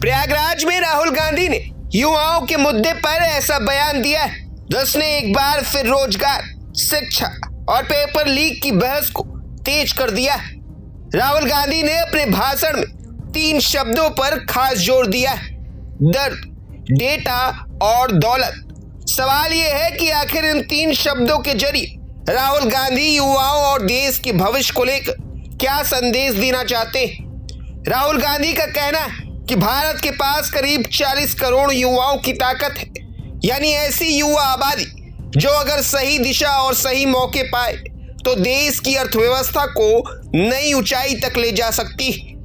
प्रयागराज में राहुल गांधी ने युवाओं के मुद्दे पर ऐसा बयान दिया है जिसने एक बार फिर रोजगार, शिक्षा और पेपर लीक की बहस को तेज कर दिया। राहुल गांधी ने अपने भाषण में 3 शब्दों पर खास जोर दिया है, दर्द, डेटा और दौलत। सवाल यह है कि आखिर इन 3 शब्दों के जरिए राहुल गांधी युवाओं और देश के भविष्य को लेकर क्या संदेश देना चाहते हैं। राहुल गांधी का कहना है कि भारत के पास करीब 40 करोड़ युवाओं की ताकत है, यानी ऐसी युवा आबादी जो अगर सही दिशा और सही मौके पाए तो देश की अर्थव्यवस्था को नई ऊंचाई तक ले जा सकती है।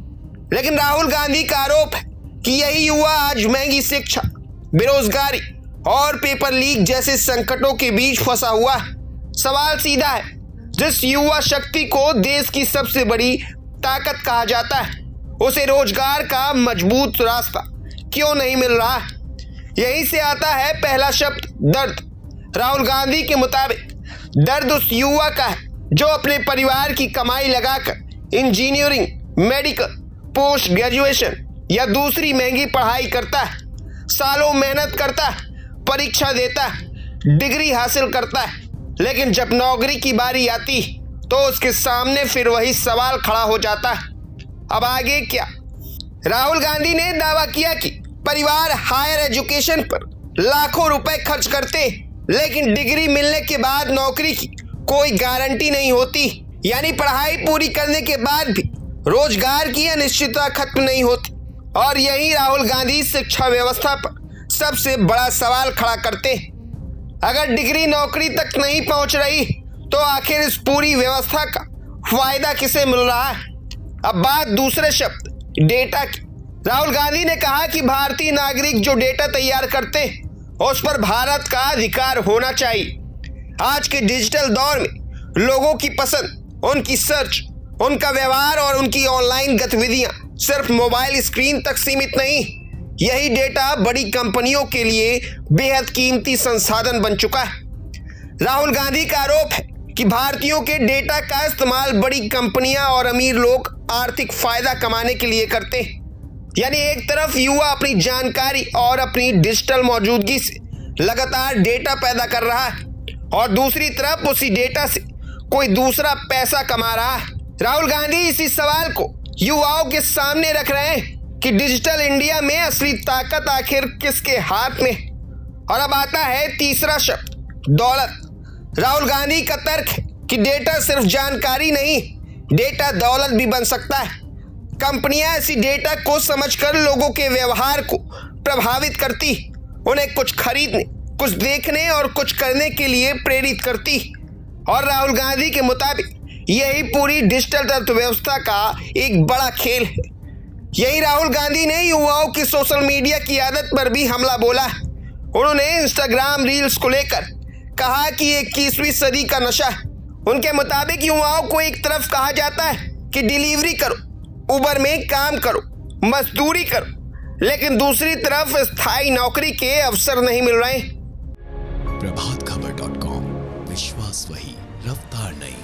लेकिन राहुल गांधी का आरोप है कि यही युवा आज महंगी शिक्षा, बेरोजगारी और पेपर लीक जैसे संकटों के बीच फंसा हुआ है। सवाल सीधा है, जिस युवा शक्ति को देश की सबसे बड़ी ताकत कहा जाता है, उसे रोजगार का मजबूत रास्ता क्यों नहीं मिल रहा है? यहीं से आता है पहला शब्द, दर्द। राहुल गांधी के मुताबिक दर्द उस युवा का है जो अपने परिवार की कमाई लगाकर इंजीनियरिंग, मेडिकल, पोस्ट ग्रेजुएशन या दूसरी महंगी पढ़ाई करता है, सालों मेहनत करता है, परीक्षा देता है, डिग्री हासिल करता है, लेकिन जब नौकरी की बारी आती तो उसके सामने फिर वही सवाल खड़ा हो जाता है, अब आगे क्या? राहुल गांधी ने दावा किया कि परिवार हायर एजुकेशन पर लाखों रुपए खर्च करते, लेकिन डिग्री मिलने के बाद नौकरी की कोई गारंटी नहीं होती, यानी पढ़ाई पूरी करने के बाद भी रोजगार की अनिश्चितता खत्म नहीं होती। और यही राहुल गांधी शिक्षा व्यवस्था पर सबसे बड़ा सवाल खड़ा करते हैं। अगर डिग्री नौकरी तक नहीं पहुंच रही तो आखिर इस पूरी व्यवस्था का फायदा किसे मिल रहा है? अब बात दूसरे शब्द, डेटा की। राहुल गांधी ने कहा कि भारतीय नागरिक जो डेटा तैयार करते हैं उस पर भारत का अधिकार होना चाहिए। आज के डिजिटल दौर में लोगों की पसंद, उनकी सर्च, उनका व्यवहार और उनकी ऑनलाइन गतिविधियां सिर्फ मोबाइल स्क्रीन तक सीमित नहीं, यही डेटा बड़ी कंपनियों के लिए बेहद कीमती संसाधन बन चुका है। राहुल गांधी का आरोप है कि भारतीयों के डेटा का इस्तेमाल बड़ी कंपनियां और अमीर लोग आर्थिक फायदा कमाने के लिए करते हैं। यानी एक तरफ युवा अपनी जानकारी और अपनी डिजिटल मौजूदगी से लगातार डेटा पैदा कर रहा है और दूसरी तरफ उसी डेटा से कोई दूसरा पैसा कमा रहा है। राहुल गांधी इसी सवाल को युवाओं के सामने रख रहे हैं कि डिजिटल इंडिया में असली ताकत आखिर किसके हाथ में है। और अब आता है तीसरा शब्द, दौलत। राहुल गांधी का तर्क है कि डेटा सिर्फ जानकारी नहीं, डेटा दौलत भी बन सकता है। कंपनियां ऐसी डेटा को समझकर लोगों के व्यवहार को प्रभावित करती, उन्हें कुछ खरीदने, कुछ देखने और कुछ करने के लिए प्रेरित करती। और राहुल गांधी के मुताबिक यही पूरी डिजिटल अर्थव्यवस्था का एक बड़ा खेल है। यही राहुल गांधी ने युवाओं की सोशल मीडिया की आदत पर भी हमला बोला। उन्होंने इंस्टाग्राम रील्स को लेकर कहा कि 21वीं सदी का नशा है। उनके मुताबिक युवाओं को एक तरफ कहा जाता है कि डिलीवरी करो, उबर में काम करो, मजदूरी करो, लेकिन दूसरी तरफ स्थायी नौकरी के अवसर नहीं मिल रहे। प्रभातखबर.com, विश्वास वही, रफ्तार नहीं।